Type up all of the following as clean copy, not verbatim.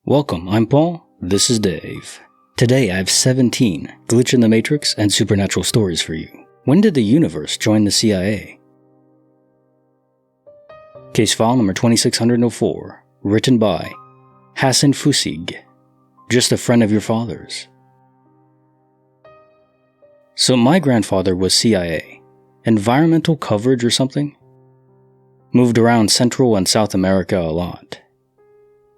Welcome, I'm Paul, this is Dave. Today I have 17 Glitch in the Matrix and supernatural stories for you. When did the universe join the CIA? Case file number 2604, written by Hassan Fusig, just a friend of your father's. So my grandfather was CIA, environmental coverage or something. Moved around Central and South America a lot.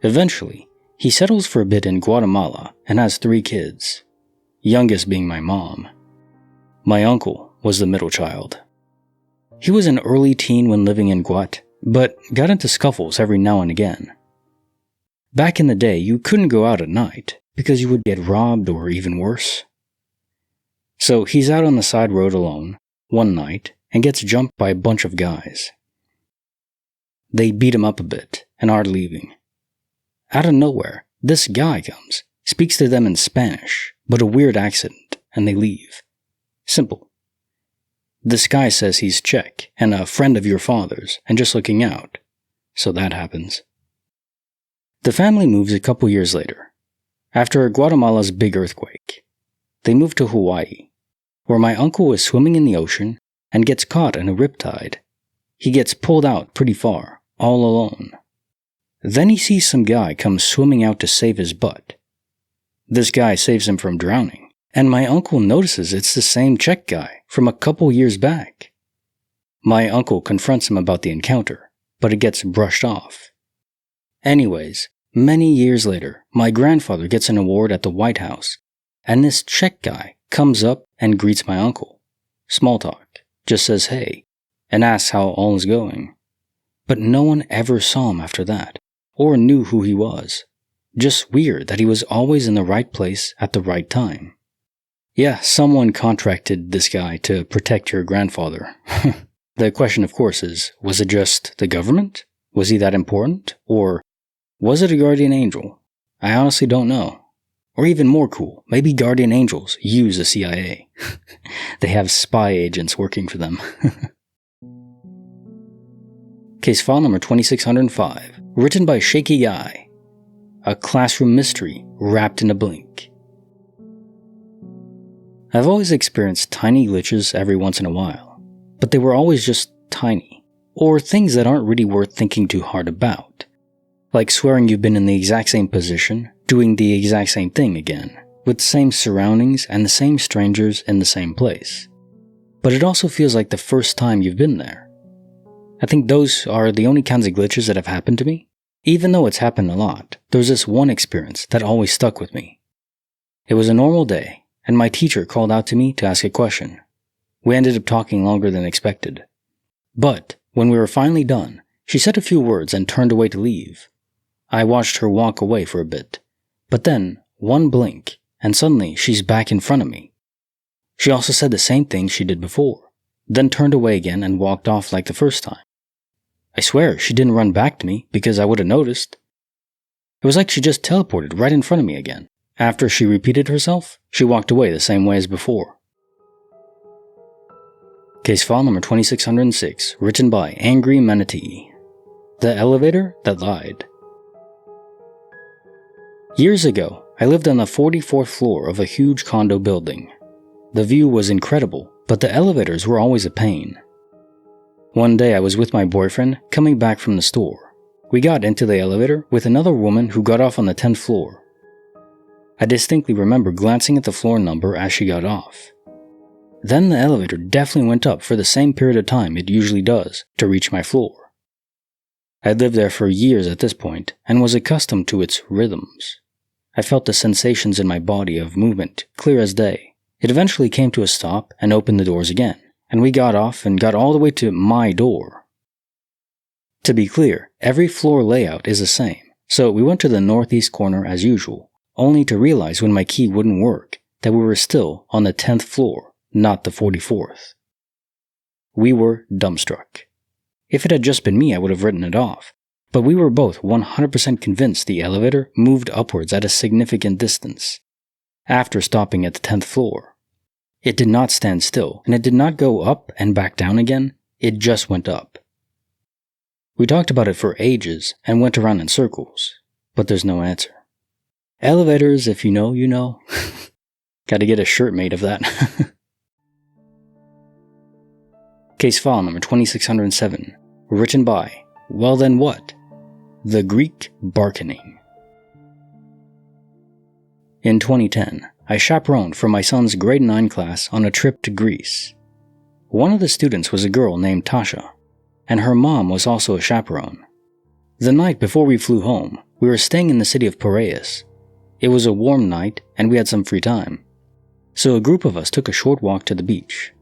Eventually, he settles for a bit in Guatemala and has 3 kids, youngest being my mom. My uncle was the middle child. He was an early teen when living in Guat, but got into scuffles every now and again. Back in the day, you couldn't go out at night because you would get robbed or even worse. So he's out on the side road alone, one night, and gets jumped by a bunch of guys. They beat him up a bit and are leaving. Out of nowhere, this guy comes, speaks to them in Spanish, but a weird accent, and they leave. Simple. This guy says he's Czech and a friend of your father's and just looking out. So that happens. The family moves a couple years later. After Guatemala's big earthquake, they move to Hawaii, where my uncle is swimming in the ocean and gets caught in a riptide. He gets pulled out pretty far, all alone. Then he sees some guy come swimming out to save his butt. This guy saves him from drowning, and my uncle notices it's the same Czech guy from a couple years back. My uncle confronts him about the encounter, but it gets brushed off. Anyways, many years later, my grandfather gets an award at the White House, and this Czech guy comes up and greets my uncle. Small talk, just says hey, and asks how all is going. But no one ever saw him after that, or knew who he was. Just weird that he was always in the right place at the right time. Yeah, someone contracted this guy to protect your grandfather. The question, of course, is, was it just the government? Was he that important? Or was it a guardian angel? I honestly don't know. Or even more cool, maybe guardian angels use the CIA. They have spy agents working for them. Case file number 2605, written by Shaky Guy. A classroom mystery wrapped in a blink. I've always experienced tiny glitches every once in a while, but they were always just tiny, or things that aren't really worth thinking too hard about. Like swearing you've been in the exact same position, doing the exact same thing again, with the same surroundings and the same strangers in the same place. But it also feels like the first time you've been there. I think those are the only kinds of glitches that have happened to me. Even though it's happened a lot, there's this one experience that always stuck with me. It was a normal day, and my teacher called out to me to ask a question. We ended up talking longer than expected. But when we were finally done, she said a few words and turned away to leave. I watched her walk away for a bit, but then one blink, and suddenly she's back in front of me. She also said the same thing she did before, then turned away again and walked off like the first time. I swear she didn't run back to me because I would have noticed. It was like she just teleported right in front of me again. After she repeated herself, she walked away the same way as before. Case file number 2606, written by Angry Manatee. The elevator that lied. Years ago, I lived on the 44th floor of a huge condo building. The view was incredible, but the elevators were always a pain. One day I was with my boyfriend coming back from the store. We got into the elevator with another woman who got off on the 10th floor. I distinctly remember glancing at the floor number as she got off. Then the elevator definitely went up for the same period of time it usually does to reach my floor. I'd lived there for years at this point and was accustomed to its rhythms. I felt the sensations in my body of movement clear as day. It eventually came to a stop and opened the doors again. And we got off and got all the way to my door. To be clear, every floor layout is the same, so we went to the northeast corner as usual, only to realize when my key wouldn't work that we were still on the 10th floor, not the 44th. We were dumbstruck. If it had just been me, I would have written it off, but we were both 100% convinced the elevator moved upwards at a significant distance, after stopping at the 10th floor. It did not stand still, and it did not go up and back down again, it just went up. We talked about it for ages and went around in circles, but there's no answer. Elevators, if you know, you know. Gotta get a shirt made of that. Case file number 2607. Written by, well then what? The Greek Barkening. In 2010, I chaperoned for my son's grade 9 class on a trip to Greece. One of the students was a girl named Tasha, and her mom was also a chaperone. The night before we flew home, we were staying in the city of Piraeus. It was a warm night and we had some free time, so a group of us took a short walk to the beach.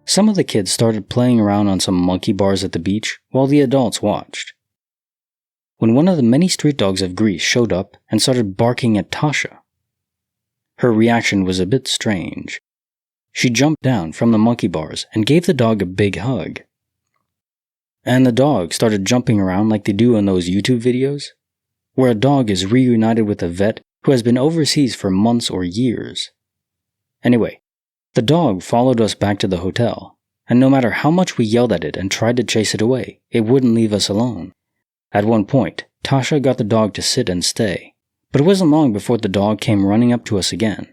Some of the kids started playing around on some monkey bars at the beach while the adults watched. When one of the many street dogs of Greece showed up and started barking at Tasha, her reaction was a bit strange. She jumped down from the monkey bars and gave the dog a big hug. And the dog started jumping around like they do in those YouTube videos, where a dog is reunited with a vet who has been overseas for months or years. Anyway, the dog followed us back to the hotel, and no matter how much we yelled at it and tried to chase it away, it wouldn't leave us alone. At one point, Tasha got the dog to sit and stay, but it wasn't long before the dog came running up to us again.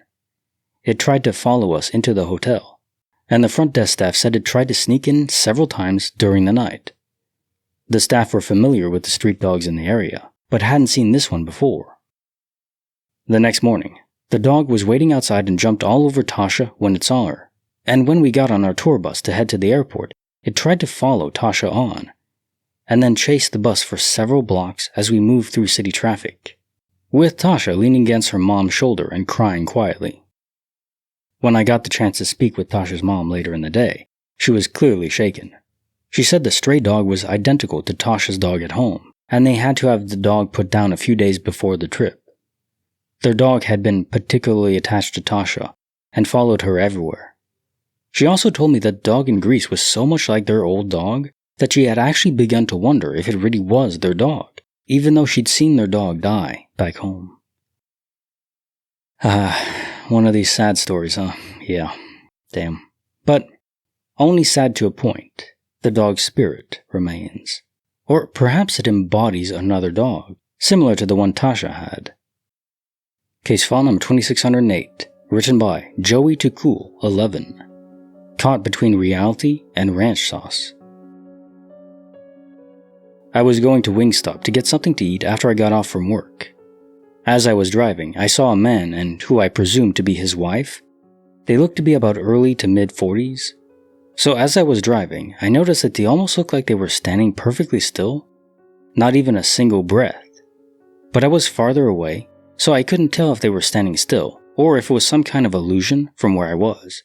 It tried to follow us into the hotel, and the front desk staff said it tried to sneak in several times during the night. The staff were familiar with the street dogs in the area, but hadn't seen this one before. The next morning, the dog was waiting outside and jumped all over Tasha when it saw her, and when we got on our tour bus to head to the airport, it tried to follow Tasha on, and then chased the bus for several blocks as we moved through city traffic, with Tasha leaning against her mom's shoulder and crying quietly. When I got the chance to speak with Tasha's mom later in the day, she was clearly shaken. She said the stray dog was identical to Tasha's dog at home, and they had to have the dog put down a few days before the trip. Their dog had been particularly attached to Tasha and followed her everywhere. She also told me that the dog in Greece was so much like their old dog that she had actually begun to wonder if it really was their dog, even though she'd seen their dog die back home. One of these sad stories, huh? Yeah, damn. But only sad to a point. The dog's spirit remains. Or perhaps it embodies another dog, similar to the one Tasha had. Case file number 2608, written by Joey Too Cool 11. Caught between reality and ranch sauce. I was going to Wingstop to get something to eat after I got off from work. As I was driving, I saw a man and who I presumed to be his wife. They looked to be about early to mid-40s. So as I was driving, I noticed that they almost looked like they were standing perfectly still, not even a single breath. But I was farther away, so I couldn't tell if they were standing still or if it was some kind of illusion from where I was.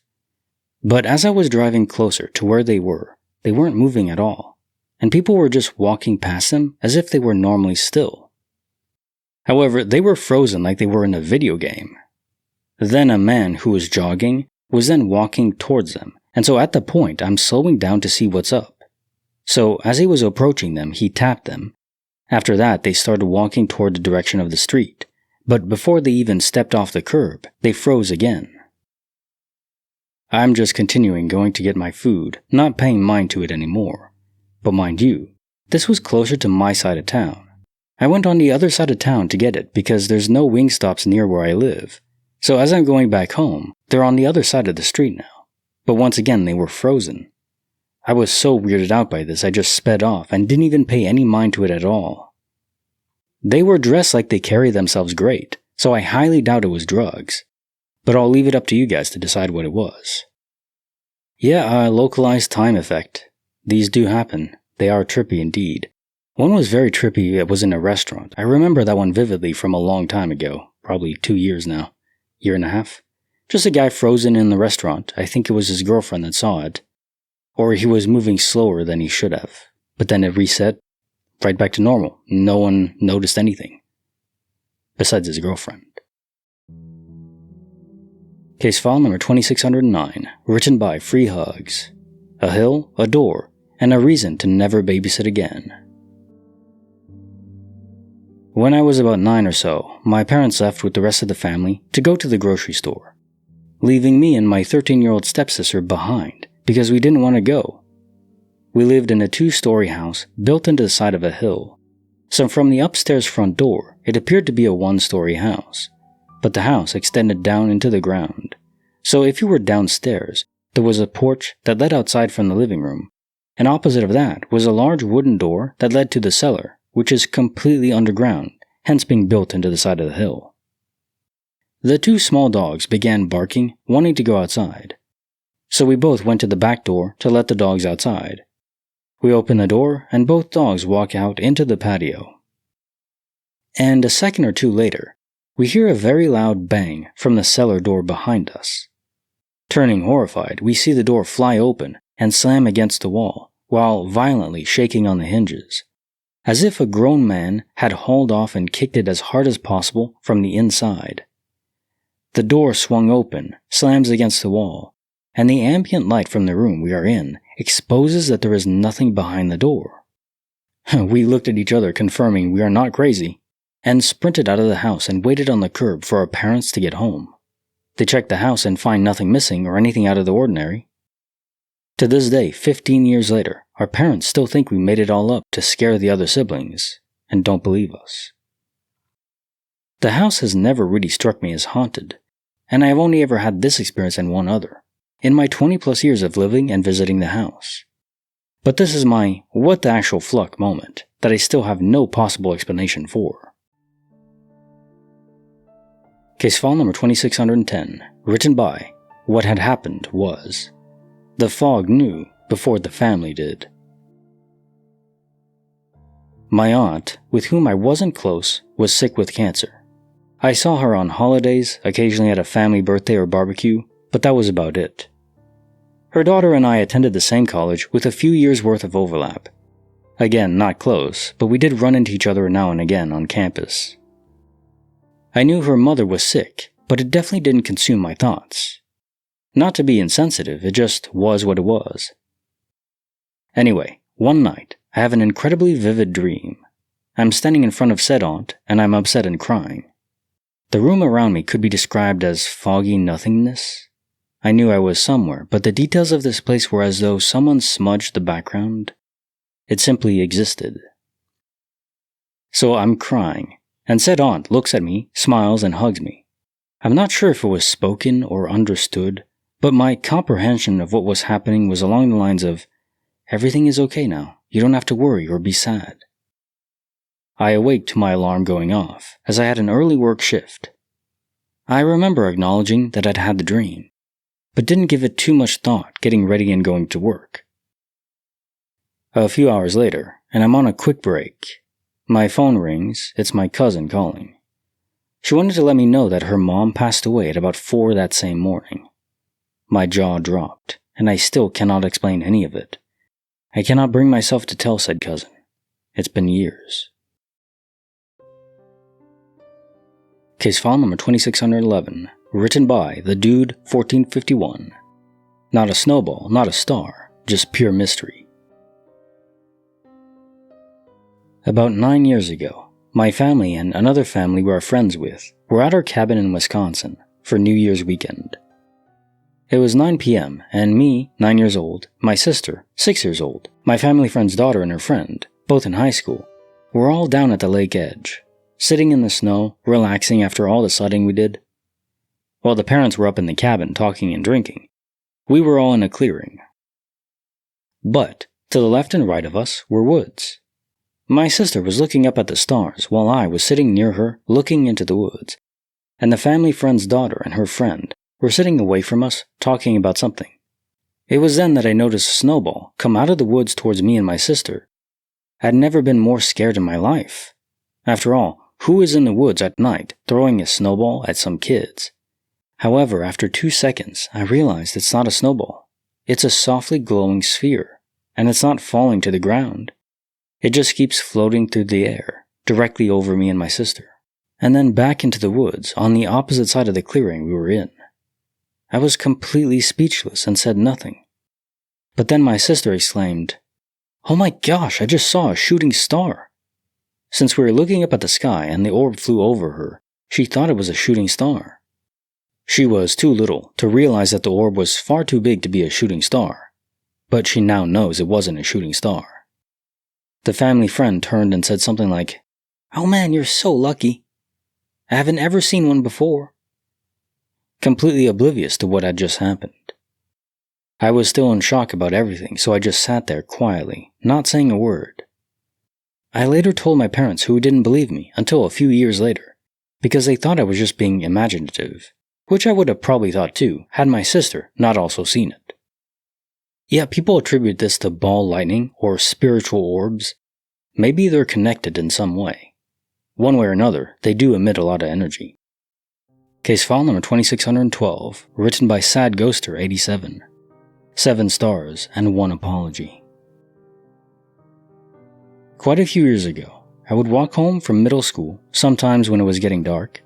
But as I was driving closer to where they weren't moving at all, and people were just walking past them as if they were normally still. However, they were frozen like they were in a video game. Then a man who was jogging was then walking towards them, and so at the point I'm slowing down to see what's up. So as he was approaching them, he tapped them. After that, they started walking toward the direction of the street, but before they even stepped off the curb, they froze again. I'm just continuing going to get my food, not paying mind to it anymore. But mind you, this was closer to my side of town. I went on the other side of town to get it because there's no Wingstops near where I live. So as I'm going back home, they're on the other side of the street now. But once again, they were frozen. I was so weirded out by this, I just sped off and didn't even pay any mind to it at all. They were dressed like they carry themselves great, so I highly doubt it was drugs. But I'll leave it up to you guys to decide what it was. Yeah, a localized time effect. These do happen. They are trippy indeed. One was very trippy. It was in a restaurant. I remember that one vividly from a long time ago. Probably 2 years now. Year and a half. Just a guy frozen in the restaurant. I think it was his girlfriend that saw it. Or he was moving slower than he should have. But then it reset. Right back to normal. No one noticed anything. Besides his girlfriend. Case file number 2609. Written by Free Hugs. A hill, a door, and a reason to never babysit again. When I was about 9 or so, my parents left with the rest of the family to go to the grocery store, leaving me and my 13-year-old stepsister behind because we didn't want to go. We lived in a 2-story house built into the side of a hill, so from the upstairs front door, it appeared to be a one-story house, but the house extended down into the ground. So if you were downstairs, there was a porch that led outside from the living room, and opposite of that was a large wooden door that led to the cellar, which is completely underground, hence being built into the side of the hill. The two small dogs began barking, wanting to go outside. So we both went to the back door to let the dogs outside. We open the door, and both dogs walk out into the patio. And a second or two later, we hear a very loud bang from the cellar door behind us. Turning horrified, we see the door fly open and slam against the wall, while violently shaking on the hinges, as if a grown man had hauled off and kicked it as hard as possible from the inside. The door swung open, slams against the wall, and the ambient light from the room we are in exposes that there is nothing behind the door. We looked at each other, confirming we are not crazy, and sprinted out of the house and waited on the curb for our parents to get home. They checked the house and find nothing missing or anything out of the ordinary. To this day, 15 years later, our parents still think we made it all up to scare the other siblings, and don't believe us. The house has never really struck me as haunted, and I have only ever had this experience and one other, in my 20 plus years of living and visiting the house. But this is my what the actual fluck moment that I still have no possible explanation for. Case file number 2610, written by What Had Happened Was. The fog knew before the family did. My aunt, with whom I wasn't close, was sick with cancer. I saw her on holidays, occasionally at a family birthday or barbecue, but that was about it. Her daughter and I attended the same college with a few years' worth of overlap. Again, not close, but we did run into each other now and again on campus. I knew her mother was sick, but it definitely didn't consume my thoughts. Not to be insensitive, it just was what it was. Anyway, one night, I have an incredibly vivid dream. I'm standing in front of said aunt, and I'm upset and crying. The room around me could be described as foggy nothingness. I knew I was somewhere, but the details of this place were as though someone smudged the background. It simply existed. So I'm crying, and said aunt looks at me, smiles, and hugs me. I'm not sure if it was spoken or understood, but my comprehension of what was happening was along the lines of, "Everything is okay now, you don't have to worry or be sad." I awake to my alarm going off, as I had an early work shift. I remember acknowledging that I'd had the dream, but didn't give it too much thought getting ready and going to work. A few hours later, and I'm on a quick break. My phone rings, it's my cousin calling. She wanted to let me know that her mom passed away at about 4 that same morning. My jaw dropped, and I still cannot explain any of it. I cannot bring myself to tell said cousin. It's been years. Case file number 2611, written by The Dude 1451. Not a snowball, not a star, just pure mystery. About 9 years ago, my family and another family we are friends with were at our cabin in Wisconsin for New Year's weekend. It was 9 p.m., and me, 9 years old, my sister, 6 years old, my family friend's daughter and her friend, both in high school, were all down at the lake edge, sitting in the snow, relaxing after all the sledding we did. While the parents were up in the cabin talking and drinking, we were all in a clearing. But to the left and right of us were woods. My sister was looking up at the stars while I was sitting near her looking into the woods, and the family friend's daughter and her friend were sitting away from us talking about something. It was then that I noticed Snowball come out of the woods towards me and my sister. I had never been more scared in my life. After all, who is in the woods at night throwing a snowball at some kids? However, after 2 seconds, I realized it's not a snowball. It's a softly glowing sphere, and it's not falling to the ground. It just keeps floating through the air, directly over me and my sister, and then back into the woods on the opposite side of the clearing we were in. I was completely speechless and said nothing. But then my sister exclaimed, "Oh my gosh, I just saw a shooting star." Since we were looking up at the sky and the orb flew over her, she thought it was a shooting star. She was too little to realize that the orb was far too big to be a shooting star, but she now knows it wasn't a shooting star. The family friend turned and said something like, "Oh man, you're so lucky. I haven't ever seen one before." Completely oblivious to what had just happened. I was still in shock about everything, so I just sat there quietly, not saying a word. I later told my parents, who didn't believe me until a few years later, because they thought I was just being imaginative, which I would have probably thought too, had my sister not also seen it. Yeah, people attribute this to ball lightning or spiritual orbs. Maybe they're connected in some way. One way or another, they do emit a lot of energy. Case file number 2612, written by Sad Ghoster 87. 7 stars and 1 apology. Quite a few years ago, I would walk home from middle school, sometimes when it was getting dark.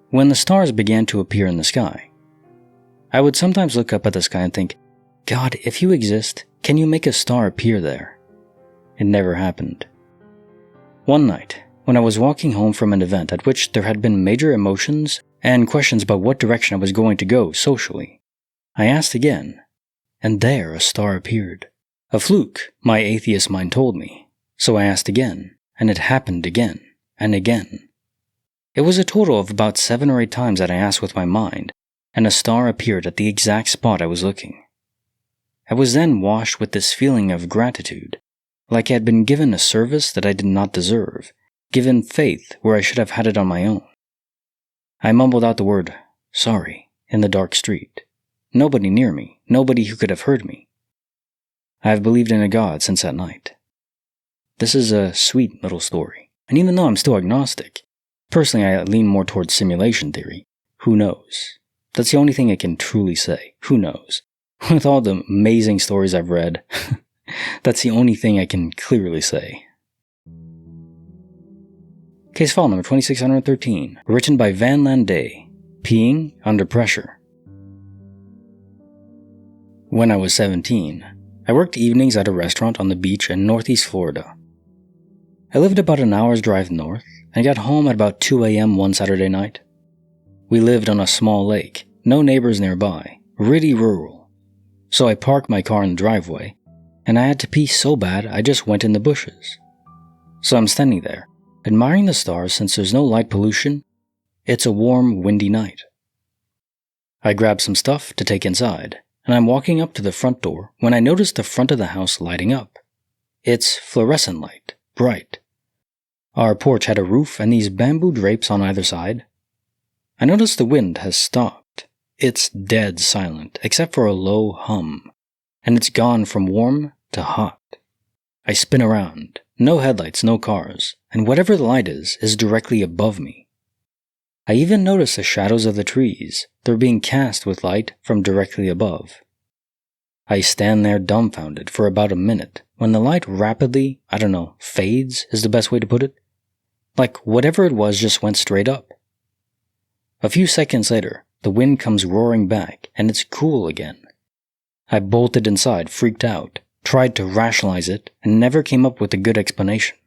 When the stars began to appear in the sky, I would sometimes look up at the sky and think, "God, if you exist, can you make a star appear there?" It never happened. One night, when I was walking home from an event at which there had been major emotions and questions about what direction I was going to go socially, I asked again, and there a star appeared. A fluke, my atheist mind told me, so I asked again, and it happened again and again. It was a total of about 7 or 8 times that I asked with my mind, and a star appeared at the exact spot I was looking. I was then washed with this feeling of gratitude, like I had been given a service that I did not deserve, given faith where I should have had it on my own. I mumbled out the word, "sorry," in the dark street. Nobody near me, nobody who could have heard me. I have believed in a God since that night. This is a sweet little story, and even though I'm still agnostic, personally I lean more towards simulation theory. Who knows? That's the only thing I can truly say. Who knows? With all the amazing stories I've read, that's the only thing I can clearly say. Case file number 2613, written by Van Landay, Peeing Under Pressure. When I was 17, I worked evenings at a restaurant on the beach in Northeast Florida. I lived about an hour's drive north and got home at about 2 a.m. one Saturday night. We lived on a small lake, no neighbors nearby, really rural. So I parked my car in the driveway, and I had to pee so bad I just went in the bushes. So I'm standing there, admiring the stars since there's no light pollution. It's a warm, windy night. I grabbed some stuff to take inside, and I'm walking up to the front door when I notice the front of the house lighting up. It's fluorescent light, bright. Our porch had a roof and these bamboo drapes on either side. I notice the wind has stopped. It's dead silent, except for a low hum, and it's gone from warm to hot. I spin around, no headlights, no cars, and whatever the light is directly above me. I even notice the shadows of the trees. They're being cast with light from directly above. I stand there dumbfounded for about a minute when the light rapidly, fades is the best way to put it. Like whatever it was just went straight up. A few seconds later, the wind comes roaring back and it's cool again. I bolted inside, freaked out, tried to rationalize it, and never came up with a good explanation.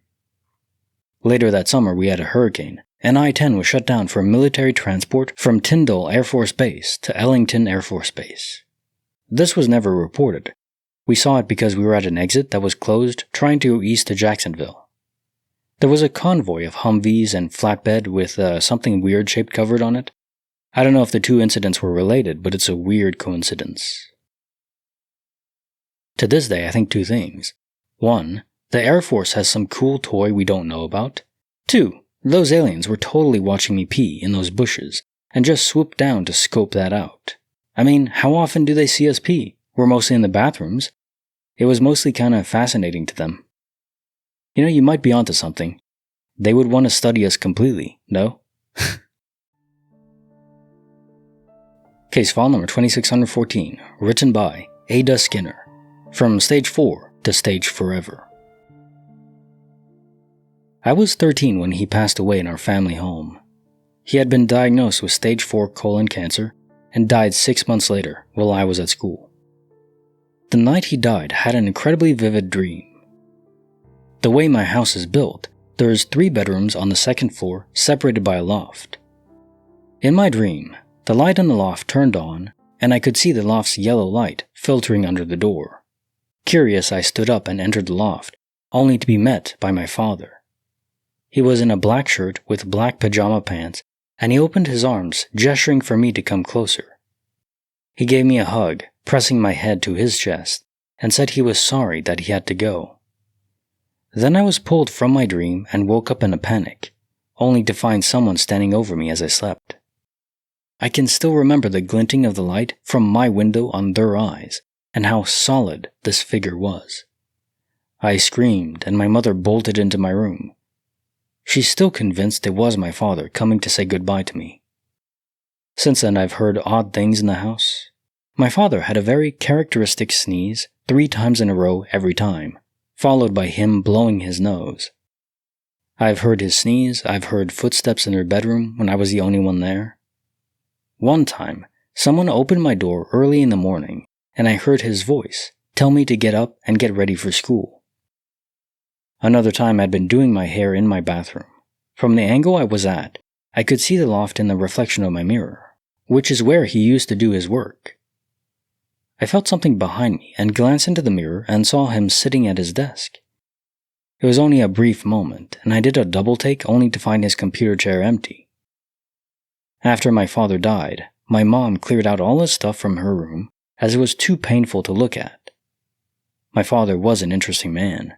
Later that summer we had a hurricane, and I-10 was shut down for military transport from Tyndall Air Force Base to Ellington Air Force Base. This was never reported. We saw it because we were at an exit that was closed trying to go east to Jacksonville. There was a convoy of Humvees and flatbed with something weird shaped covered on it. I don't know if the two incidents were related, but it's a weird coincidence. To this day, I think 2 things. 1, the Air Force has some cool toy we don't know about. 2, those aliens were totally watching me pee in those bushes and just swooped down to scope that out. I mean, how often do they see us pee? We're mostly in the bathrooms. It was mostly kind of fascinating to them. You might be onto something. They would want to study us completely, no? Case file number 2614, written by Ada Skinner. From Stage 4 to Stage Forever. I was 13 when he passed away in our family home. He had been diagnosed with Stage 4 colon cancer and died 6 months later while I was at school. The night he died, I had an incredibly vivid dream. The way my house is built, there is 3 bedrooms on the 2nd floor separated by a loft. In my dream, the light in the loft turned on, and I could see the loft's yellow light filtering under the door. Curious, I stood up and entered the loft, only to be met by my father. He was in a black shirt with black pajama pants, and he opened his arms, gesturing for me to come closer. He gave me a hug, pressing my head to his chest, and said he was sorry that he had to go. Then I was pulled from my dream and woke up in a panic, only to find someone standing over me as I slept. I can still remember the glinting of the light from my window on their eyes, and how solid this figure was. I screamed, and my mother bolted into my room. She's still convinced it was my father coming to say goodbye to me. Since then, I've heard odd things in the house. My father had a very characteristic sneeze 3 times in a row every time, followed by him blowing his nose. I've heard his sneeze, I've heard footsteps in their bedroom when I was the only one there. One time, someone opened my door early in the morning, and I heard his voice tell me to get up and get ready for school. Another time I'd been doing my hair in my bathroom. From the angle I was at, I could see the loft in the reflection of my mirror, which is where he used to do his work. I felt something behind me and glanced into the mirror and saw him sitting at his desk. It was only a brief moment, and I did a double take only to find his computer chair empty. After my father died, my mom cleared out all his stuff from her room as it was too painful to look at. My father was an interesting man.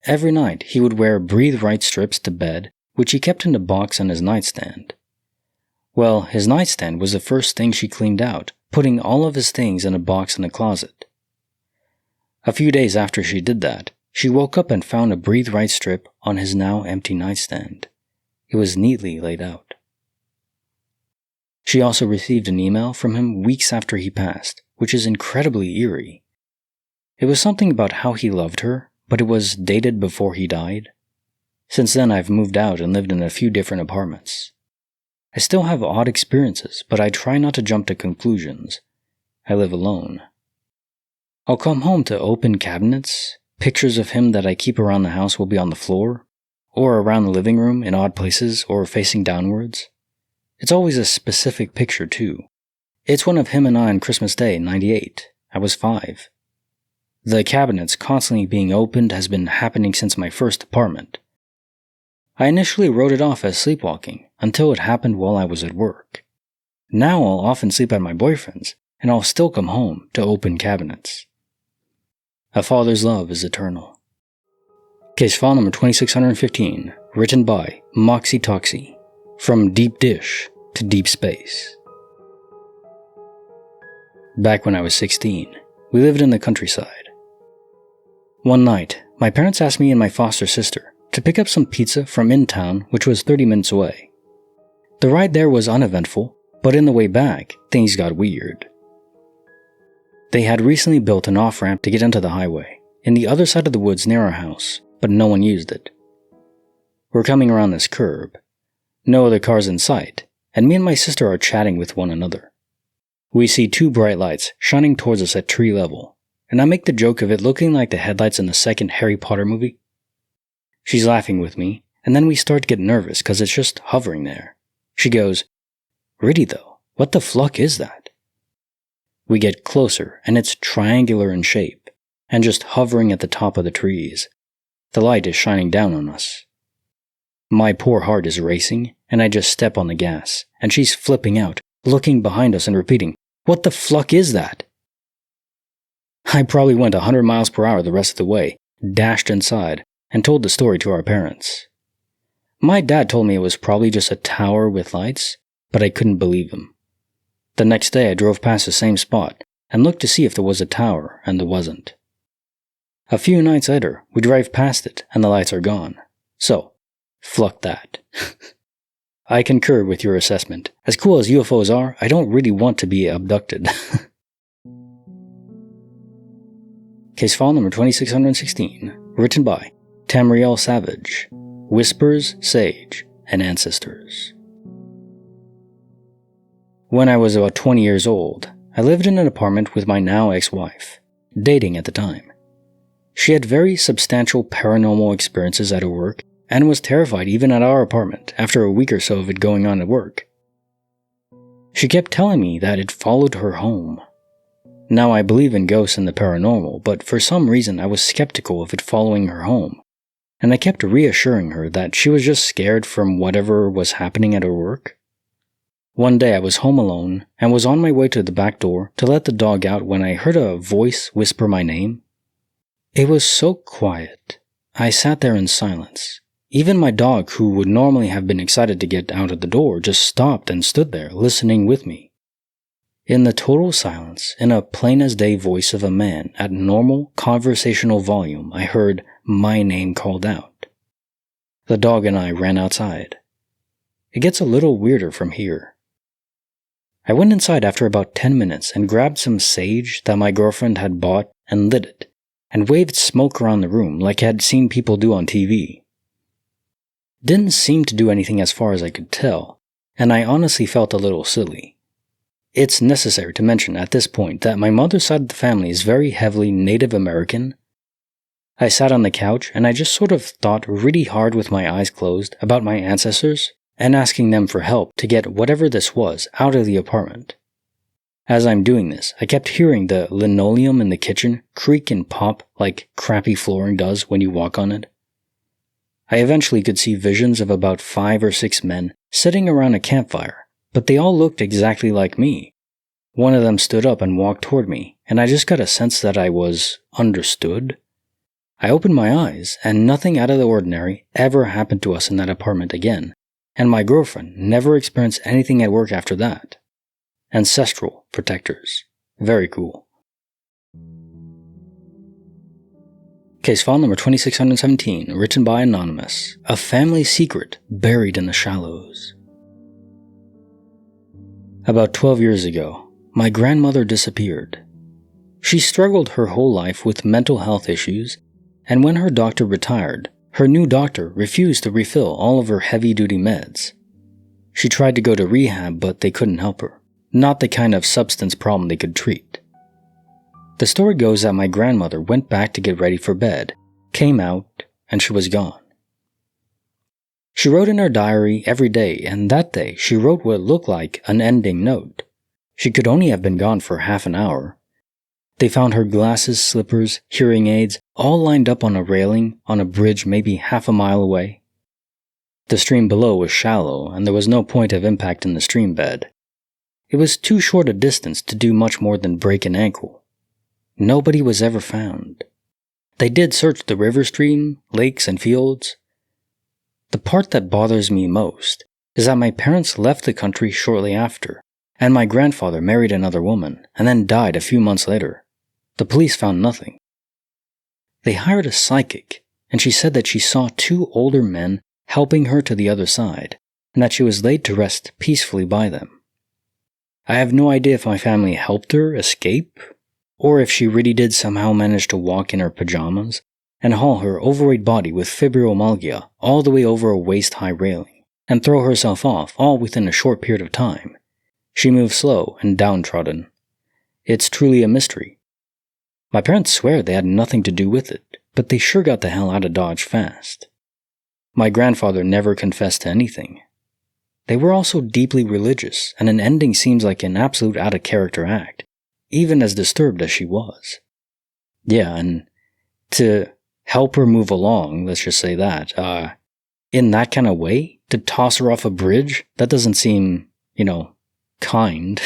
Every night he would wear breathe right strips to bed, which he kept in a box on his nightstand. Well, his nightstand was the first thing she cleaned out, putting all of his things in a box in the closet. A few days after she did that, she woke up and found a breathe right strip on his now empty nightstand. It was neatly laid out. She also received an email from him weeks after he passed, which is incredibly eerie. It was something about how he loved her, but it was dated before he died. Since then, I've moved out and lived in a few different apartments. I still have odd experiences, but I try not to jump to conclusions. I live alone. I'll come home to open cabinets. Pictures of him that I keep around the house will be on the floor, or around the living room in odd places, or facing downwards. It's always a specific picture, too. It's one of him and I on Christmas Day, 98. I was 5. The cabinets constantly being opened has been happening since my first apartment. I initially wrote it off as sleepwalking, until it happened while I was at work. Now I'll often sleep at my boyfriend's, and I'll still come home to open cabinets. A father's love is eternal. Case file number 2615, written by Moxie Toxie, from deep dish to deep space. Back when I was 16, we lived in the countryside. One night, my parents asked me and my foster sister to pick up some pizza from in town, which was 30 minutes away. The ride there was uneventful, but in the way back, things got weird. They had recently built an off-ramp to get onto the highway, in the other side of the woods near our house, but no one used it. We're coming around this curb. No other cars in sight, and me and my sister are chatting with one another. We see 2 bright lights shining towards us at tree level, and I make the joke of it looking like the headlights in the second Harry Potter movie. She's laughing with me, and then we start to get nervous because it's just hovering there. She goes, "Really though, what the fluck is that?" We get closer, and it's triangular in shape, and just hovering at the top of the trees. The light is shining down on us. My poor heart is racing, and I just step on the gas, and she's flipping out, looking behind us and repeating, "What the fluck is that?" I probably went 100 miles per hour the rest of the way, dashed inside, and told the story to our parents. My dad told me it was probably just a tower with lights, but I couldn't believe him. The next day I drove past the same spot and looked to see if there was a tower, and there wasn't. A few nights later, we drive past it and the lights are gone. So, fluck that. I concur with your assessment. As cool as UFOs are, I don't really want to be abducted. Case file number 2616, written by Tamriel Savage, Whispers, Sage, and Ancestors. When I was about 20 years old, I lived in an apartment with my now ex-wife, dating at the time. She had very substantial paranormal experiences at her work and was terrified even at our apartment after a week or so of it going on at work. She kept telling me that it followed her home. Now I believe in ghosts and the paranormal, but for some reason I was skeptical of it following her home, and I kept reassuring her that she was just scared from whatever was happening at her work. One day I was home alone and was on my way to the back door to let the dog out when I heard a voice whisper my name. It was so quiet. I sat there in silence. Even my dog, who would normally have been excited to get out of the door, just stopped and stood there, listening with me. In the total silence, in a plain-as-day voice of a man at normal conversational volume, I heard my name called out. The dog and I ran outside. It gets a little weirder from here. I went inside after about 10 minutes and grabbed some sage that my girlfriend had bought and lit it, and waved smoke around the room like I had seen people do on TV. Didn't seem to do anything as far as I could tell, and I honestly felt a little silly. It's necessary to mention at this point that my mother's side of the family is very heavily Native American. I sat on the couch and I just sort of thought really hard with my eyes closed about my ancestors and asking them for help to get whatever this was out of the apartment. As I'm doing this, I kept hearing the linoleum in the kitchen creak and pop like crappy flooring does when you walk on it. I eventually could see visions of about 5 or 6 men sitting around a campfire, but they all looked exactly like me. One of them stood up and walked toward me, and I just got a sense that I was understood. I opened my eyes, and nothing out of the ordinary ever happened to us in that apartment again, and my girlfriend never experienced anything at work after that. Ancestral protectors. Very cool. Case file number 2617, written by Anonymous. A family secret buried in the shallows. About 12 years ago, my grandmother disappeared. She struggled her whole life with mental health issues, and when her doctor retired, her new doctor refused to refill all of her heavy-duty meds. She tried to go to rehab, but they couldn't help her. Not the kind of substance problem they could treat. The story goes that my grandmother went back to get ready for bed, came out, and she was gone. She wrote in her diary every day, and that day she wrote what looked like an ending note. She could only have been gone for half an hour. They found her glasses, slippers, hearing aids, all lined up on a railing on a bridge maybe half a mile away. The stream below was shallow, and there was no point of impact in the stream bed. It was too short a distance to do much more than break an ankle. Nobody was ever found. They did search the river stream, lakes, and fields. The part that bothers me most is that my parents left the country shortly after, and my grandfather married another woman and then died a few months later. The police found nothing. They hired a psychic, and she said that she saw 2 older men helping her to the other side, and that she was laid to rest peacefully by them. I have no idea if my family helped her escape, or if she really did somehow manage to walk in her pajamas and haul her overweight body with fibromyalgia all the way over a waist-high railing, and throw herself off all within a short period of time. She moved slow and downtrodden. It's truly a mystery. My parents swear they had nothing to do with it, but they sure got the hell out of Dodge fast. My grandfather never confessed to anything. They were also deeply religious, and an ending seems like an absolute out-of-character act, even as disturbed as she was. Yeah, and to help her move along, let's just say that, in that kind of way, to toss her off a bridge, that doesn't seem, kind.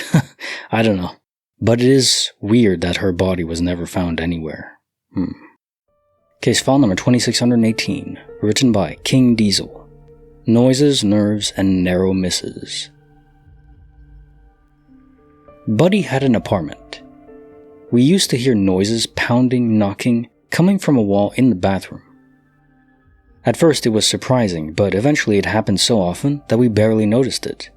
I don't know. But it is weird that her body was never found anywhere. Case file number 2618, written by King Diesel. Noises, nerves, and narrow misses. Buddy had an apartment. We used to hear noises, pounding, knocking, coming from a wall in the bathroom. At first it was surprising, but eventually it happened so often that we barely noticed it.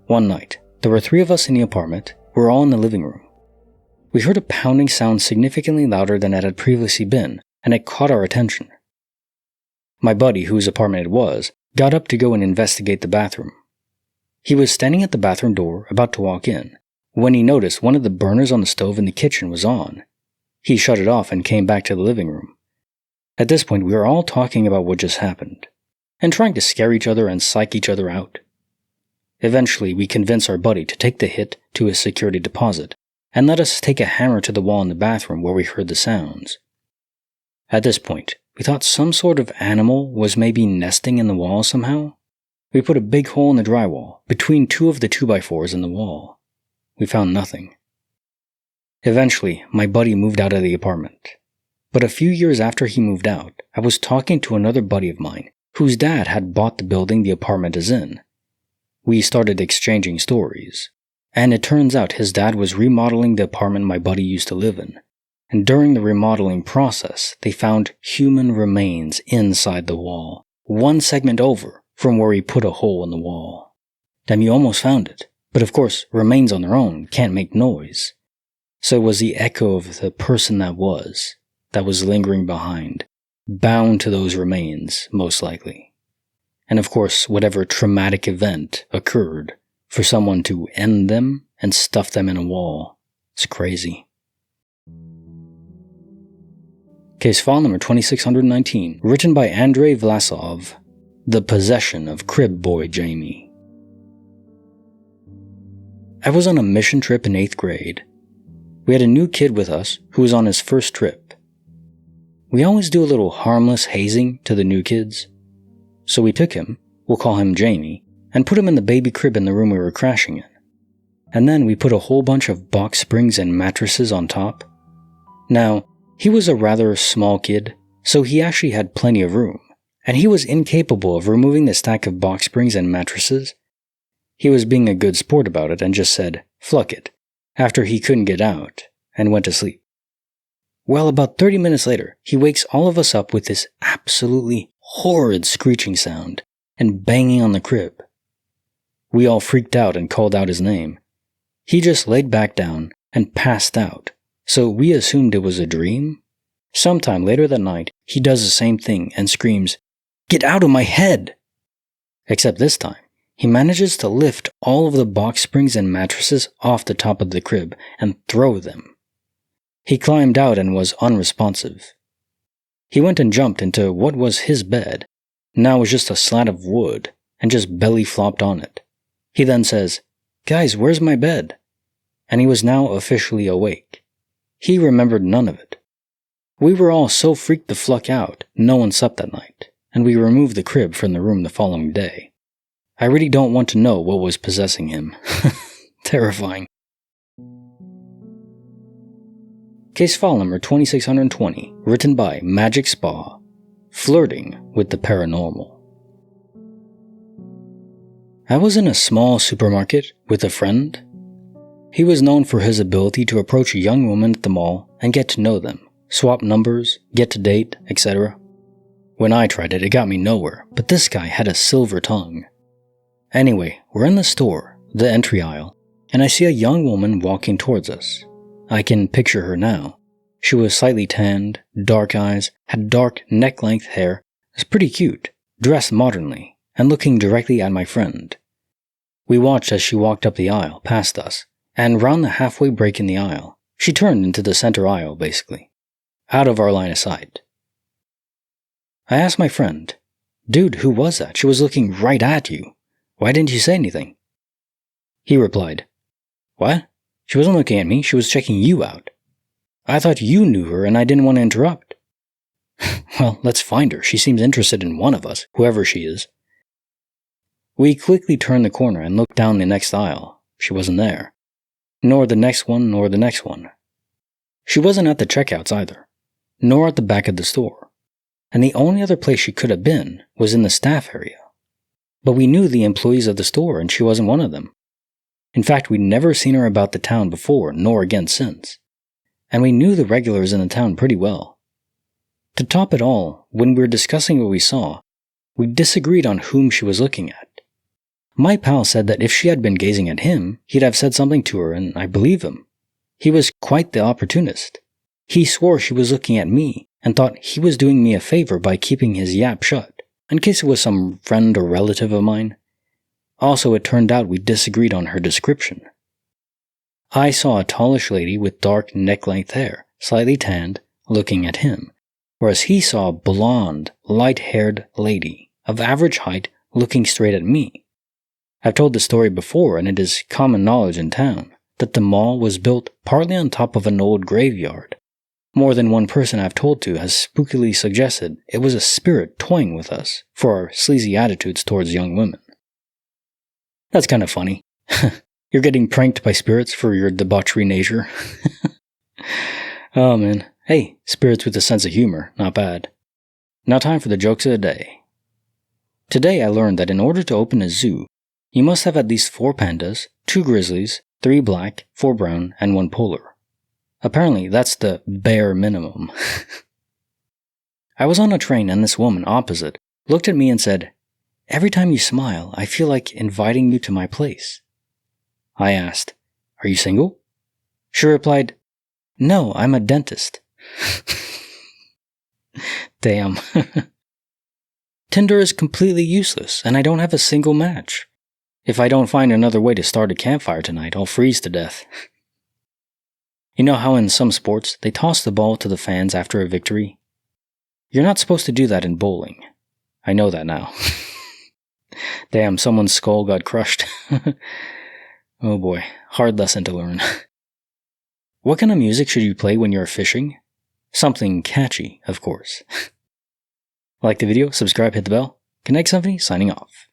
One night, there were 3 of us in the apartment. We were all in the living room. We heard a pounding sound significantly louder than it had previously been, and it caught our attention. My buddy, whose apartment it was, got up to go and investigate the bathroom. He was standing at the bathroom door, about to walk in, when he noticed one of the burners on the stove in the kitchen was on. He shut it off and came back to the living room. At this point, we were all talking about what just happened, and trying to scare each other and psych each other out. Eventually, we convinced our buddy to take the hit to his security deposit, and let us take a hammer to the wall in the bathroom where we heard the sounds. At this point, we thought some sort of animal was maybe nesting in the wall somehow. We put a big hole in the drywall, between two of the 2x4s in the wall. We found nothing. Eventually, my buddy moved out of the apartment. But a few years after he moved out, I was talking to another buddy of mine, whose dad had bought the building the apartment is in. We started exchanging stories, and it turns out his dad was remodeling the apartment my buddy used to live in. And during the remodeling process, they found human remains inside the wall, one segment over from where he put a hole in the wall. Damn, you almost found it. But of course, remains on their own can't make noise. So it was the echo of the person that was lingering behind, bound to those remains, most likely. And of course, whatever traumatic event occurred for someone to end them and stuff them in a wall. It's crazy. Case file number 2619, written by Andrei Vlasov, The Possession of Crib Boy Jamie. I was on a mission trip in 8th grade. We had a new kid with us who was on his first trip. We always do a little harmless hazing to the new kids. So we took him, we'll call him Jamie, and put him in the baby crib in the room we were crashing in. And then we put a whole bunch of box springs and mattresses on top. Now, he was a rather small kid, so he actually had plenty of room, and he was incapable of removing the stack of box springs and mattresses. He was being a good sport about it and just said, "Fluck it," after he couldn't get out, and went to sleep. Well, about 30 minutes later, he wakes all of us up with this absolutely horrid screeching sound and banging on the crib. We all freaked out and called out his name. He just laid back down and passed out, so we assumed it was a dream. Sometime later that night, he does the same thing and screams, "Get out of my head!" Except this time, he manages to lift all of the box springs and mattresses off the top of the crib and throw them. He climbed out and was unresponsive. He went and jumped into what was his bed, now was just a slat of wood, and just belly flopped on it. He then says, "Guys, where's my bed?" And he was now officially awake. He remembered none of it. We were all so freaked the fluck out, no one slept that night, and we removed the crib from the room the following day. I really don't want to know what was possessing him. Terrifying. Case file number 2620, written by Magic Spa, Flirting with the Paranormal. I was in a small supermarket with a friend. He was known for his ability to approach a young woman at the mall and get to know them, swap numbers, get to date, etc. When I tried it, it got me nowhere, but this guy had a silver tongue. Anyway, we're in the store, the entry aisle, and I see a young woman walking towards us. I can picture her now. She was slightly tanned, dark eyes, had dark neck-length hair, was pretty cute, dressed modernly, and looking directly at my friend. We watched as she walked up the aisle, past us, and round the halfway break in the aisle. She turned into the center aisle, basically, out of our line of sight. I asked my friend, "Dude, who was that? She was looking right at you. Why didn't you say anything?" He replied, "What? She wasn't looking at me, she was checking you out. I thought you knew her and I didn't want to interrupt." Well, let's find her. She seems interested in one of us, whoever she is. We quickly turned the corner and looked down the next aisle. She wasn't there. Nor the next one, nor the next one. She wasn't at the checkouts either, nor at the back of the store. And the only other place she could have been was in the staff area. But we knew the employees of the store and she wasn't one of them. In fact, we'd never seen her about the town before, nor again since. And we knew the regulars in the town pretty well. To top it all, when we were discussing what we saw, we disagreed on whom she was looking at. My pal said that if she had been gazing at him, he'd have said something to her, and I believe him. He was quite the opportunist. He swore she was looking at me, and thought he was doing me a favor by keeping his yap shut, in case it was some friend or relative of mine. Also, it turned out we disagreed on her description. I saw a tallish lady with dark neck-length hair, slightly tanned, looking at him, whereas he saw a blonde, light-haired lady, of average height, looking straight at me. I've told this story before, and it is common knowledge in town, that the mall was built partly on top of an old graveyard. More than one person I've told to has spookily suggested it was a spirit toying with us for our sleazy attitudes towards young women. That's kind of funny. You're getting pranked by spirits for your debauchery nature. Oh man. Hey, spirits with a sense of humor, not bad. Now time for the jokes of the day. Today I learned that in order to open a zoo, you must have at least 4 pandas, 2 grizzlies, 3 black, 4 brown, and 1 polar. Apparently, that's the bare minimum. I was on a train and this woman opposite looked at me and said, "Every time you smile, I feel like inviting you to my place." I asked, "Are you single?" She replied, "No, I'm a dentist." Damn. Tinder is completely useless and I don't have a single match. If I don't find another way to start a campfire tonight, I'll freeze to death. You know how in some sports, they toss the ball to the fans after a victory? You're not supposed to do that in bowling. I know that now. Damn, someone's skull got crushed. Oh boy, hard lesson to learn. What kind of music should you play when you're fishing? Something catchy, of course. Like the video, subscribe, hit the bell. Kinetic Symphony signing off.